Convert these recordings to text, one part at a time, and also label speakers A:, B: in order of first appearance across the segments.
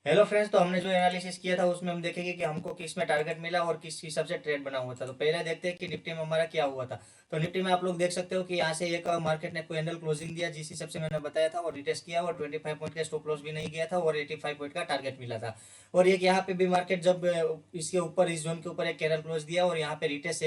A: Hello friends, तो हमने जो एनालिसिस किया था उसमें हम देखेंगे कि हमको किस में टारगेट मिला और किस हिसाब से ट्रेड बना हुआ था। तो पहले देखते हैं कि निफ्टी में हमारा क्या हुआ था। तो निफ्टी में आप लोग देख सकते हो कि यहाँ से एक मार्केट ने कैंडल क्लोजिंग दिया जिस हिसाब से मैंने बताया था, और रिटेस्ट किया और 25 पॉइंट का स्टॉप लॉस भी नहीं गया था और 85 पॉइंट का टारगेट मिला था। और एक यहाँ पे भी मार्केट जब इसके ऊपर इस जोन के ऊपर एक कैंडल क्लोज दिया और यहाँ पे रिटेस्ट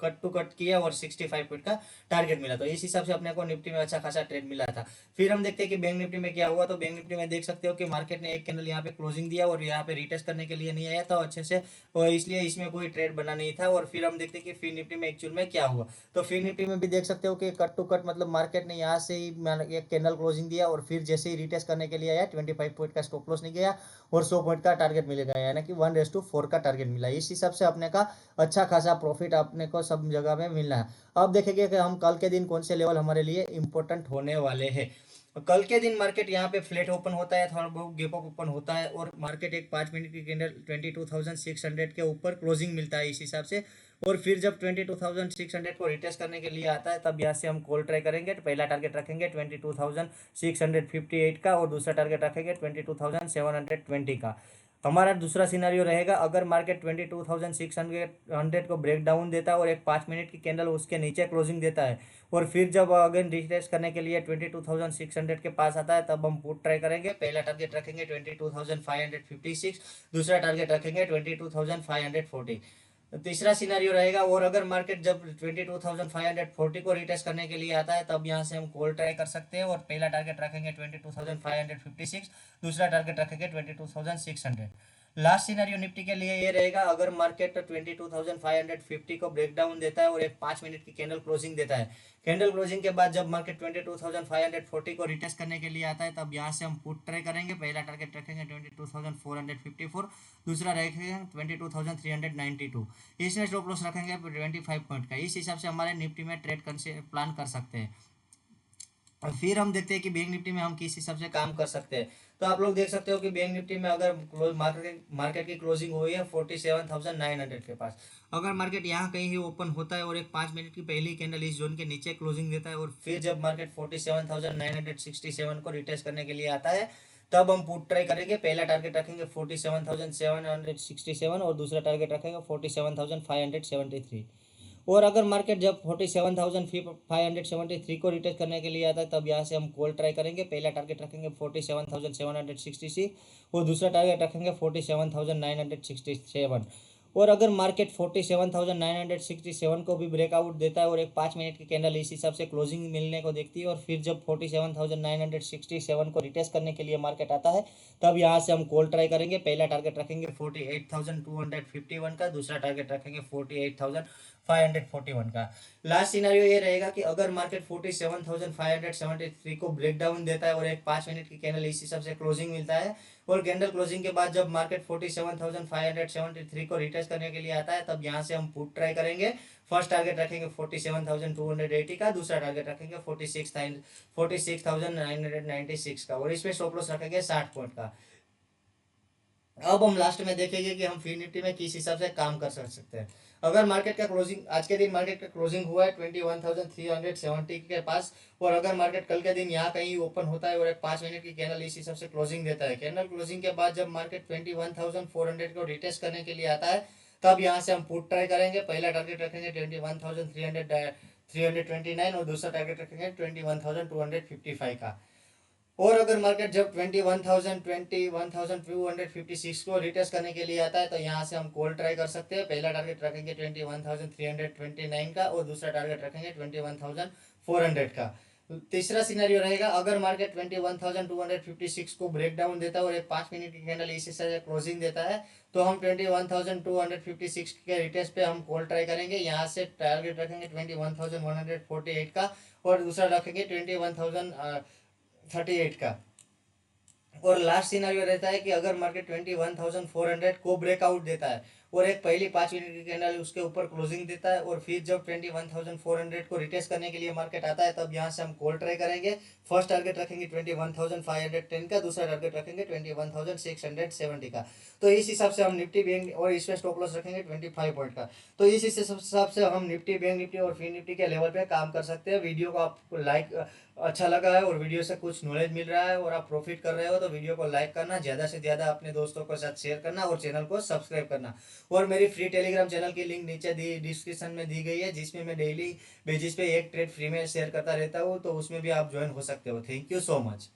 A: कट टू कट किया और 65 पॉइंट का टारगेट मिला। तो इस हिसाब से अपने को निफ्टी में अच्छा खासा ट्रेड मिला था। फिर हम देखते हैं कि बैंक निफ्टी में क्या हुआ। तो बैंक निफ्टी में देख सकते हो कि मार्केट ने एक कैंडल यहाँ पे क्लोजिंग दिया और यहाँ पे रिटेस्ट करने के लिए नहीं आया था अच्छे से, और इसलिए इसमें कोई ट्रेड बना नहीं था। और फिर हम देखते हैं कि फिर निफ्टी में एक्चुअल में क्या हुआ। तो फिर निफ्टी में भी देख सकते हो कि कट टू कट मतलब मार्केट ने यहाँ से ही एक कैंडल क्लोजिंग दिया और फिर जैसे ही रिटेस्ट करने के लिए आया 25 पॉइंट का स्टॉप लॉस नहीं गया और 100 पॉइंट का टारगेट मिलेगा, यानी कि 1:4 का टारगेट मिला। इस हिसाब से अपने का अच्छा खासा प्रॉफिट अपने को सब जगह में मिलना है। अब देखेंगे कि हम कल के दिन कौन से लेवल हमारे लिए इंपॉर्टेंट होने वाले हैं। कल के दिन मार्केट यहाँ पे फ्लैट ओपन होता है, थोड़ा बहुत गैप अप ओपन होता है और मार्केट एक 5 मिनट की कैंडल 22,600 के ऊपर क्लोजिंग मिलता है इस हिसाब से। और फिर जब 22,600 को रिटेस्ट करने के लिए आता है तब यहाँ से हम कॉल ट्राई करेंगे। तो पहला टारगेट रखेंगे 22,658 का और दूसरा टारगेट रखेंगे 22,720 का। हमारा दूसरा सिनेरियो रहेगा, अगर मार्केट 22,600 को ब्रेक डाउन देता है और एक 5 मिनट की कैंडल उसके नीचे क्लोजिंग देता है और फिर जब अगेन रिटेस्ट करने के लिए 22,600 के पास आता है तब हम पुट ट्राई करेंगे। पहला टारगेट रखेंगे 22,556, दूसरा टारगेट रखेंगे 22,540। तीसरा सिनेरियो रहेगा, और अगर मार्केट जब 22,540 को रिटेस्ट करने के लिए आता है तब यहाँ से हम कॉल ट्राई कर सकते हैं और पहला टारगेट रखेंगे 22,556, दूसरा टारगेट रखेंगे 22,600। लास्ट सिनेरियो निफ्टी के लिए ये रहेगा, अगर मार्केट 22,550 को ब्रेक डाउन देता है और एक 5 मिनट की कैंडल क्लोजिंग देता है। कैंडल क्लोजिंग के बाद जब मार्केट 22,540 को रिटेस्ट करने के लिए आता है तब यहाँ से हम पुट ट्राई करेंगे। पहला टारगेट रखेंगे 22,454, दूसरा रखेंगे 22,392। इसमें स्टॉप लॉस रखेंगे 25 पॉइंट का। इस हिसाब से हमारे निफ्टी में ट्रेड प्लान कर सकते हैं। और फिर हम देखते हैं कि बैंक निफ्टी में हम किस हिसाब से काम कर सकते हैं। तो आप लोग देख सकते हो कि बैंक निफ्टी में अगर मार्केट की क्लोजिंग हुई है 47,900 के पास। अगर मार्केट यहाँ कहीं ही ओपन होता है और एक 5 मिनट की पहली कैंडल इस जोन के नीचे क्लोजिंग देता है और फिर जब मार्केट 47,967 को रिटेस्ट करने के लिए आता है तब हम पुट ट्राई करेंगे। पहला टारगेट रखेंगे 47,767 और दूसरा टारगेट रखेंगे 47,573। और अगर मार्केट जब 47,573 को रिटेस्ट करने के लिए आता है तब यहाँ से हम कॉल ट्राई करेंगे। पहला टारगेट रखेंगे 47,766 और दूसरा टारगेट रखेंगे 47,967। और अगर मार्केट 47,967 को भी ब्रेकआउट देता है और एक 5 मिनट की कैंडल इस हिसाब से क्लोजिंग मिलने को देखती है और फिर जब 47,967 को रिटेस्ट करने के लिए मार्केट आता है तब यहाँ से हम कॉल ट्राई करेंगे। पहला टारगेट रखेंगे 48,251 का, दूसरा टारगेट रखेंगे 48,541 का। लास्ट सिनेरियो ये रहेगा कि अगर मार्केट 47,573 को ब्रेक डाउन देता है और एक 5 मिनट की कैंडल इस हिसाब से क्लोजिंग मिलता है और कैंडल क्लोजिंग के बाद जब मार्केट 47,573 को रिटेस्ट करने के लिए आता है तब यहाँ से हम पुट ट्राई करेंगे। फर्स्ट टारगेट रखेंगे 47,280 का, दूसरा टारगेट रखेंगे 46,996 का और इसमें स्टॉप लॉस रखेंगे 60 पॉइंट का। अब हम लास्ट में देखेंगे कि हम फिर निफ्टी में किस हिसाब से काम कर सकते हैं। अगर मार्केट का क्लोजिंग आज के दिन मार्केट का क्लोजिंग हुआ है 21,370 के पास, और अगर मार्केट कल के दिन यहाँ कहीं ओपन होता है और एक 5 मिनट की कैंडल इस हिसाब से क्लोजिंग देता है, कैंडल क्लोजिंग के बाद जब मार्केट 21,400 को रिटेस्ट करने के लिए आता है तब यहाँ से हम पुट ट्राई करेंगे। पहला टारगेट रखेंगे 21,329 और दूसरा टारगेट रखेंगे 21,255 का। और अगर मार्केट जब 21,256 को रिटेस्ट करने के लिए आता है तो यहाँ से हम कॉल ट्राई कर सकते हैं। पहला टारगेट रखेंगे 21,329 का और दूसरा टारगेट रखेंगे 21,400 का। तीसरा सिनेरियो रहेगा, अगर मार्केट 21,256 को ब्रेक डाउन देता है और एक 5 मिनट की कैंडल इसी से क्लोजिंग देता है तो हम 21,256 के रिटेस्ट पे हम कॉल ट्राई करेंगे। यहाँ से टारगेट रखेंगे 21,148 का और दूसरा रखेंगे 21,038 का। और लास्ट सिनेरियो रहता है कि अगर मार्केट 21,400 को ब्रेकआउट देता है और एक पहली 5 मिनट की कैंडल उसके ऊपर क्लोजिंग देता है और फिर जब 21,400 को रिटेस्ट करने के लिए मार्केट आता है तब यहाँ से हम कॉल ट्राई करेंगे। फर्स्ट टारगेट रखेंगे 21,510 का, दूसरा टारगेट रखेंगे 21,670 का। तो इस हिसाब से हम निफ्टी बैंक और इसमें स्टॉप लॉस रखेंगे 25 पॉइंट का। तो इस हिसाब से हम निफ्टी बैंक निफ्टी और फिर निफ्टी के लेवल पे काम कर सकते हैं। वीडियो को आप लाइक अच्छा लगा है और वीडियो से कुछ नॉलेज मिल रहा है और आप प्रॉफिट कर रहे हो, तो वीडियो को लाइक करना, ज़्यादा से ज़्यादा अपने दोस्तों के साथ शेयर करना और चैनल को सब्सक्राइब करना। और मेरी फ्री टेलीग्राम चैनल की लिंक नीचे डिस्क्रिप्शन में दी गई है, जिसमें मैं डेली बेसिस पे एक ट्रेड फ्री में शेयर करता रहता हूँ, तो उसमें भी आप ज्वाइन हो सकते हो। Thank you so much.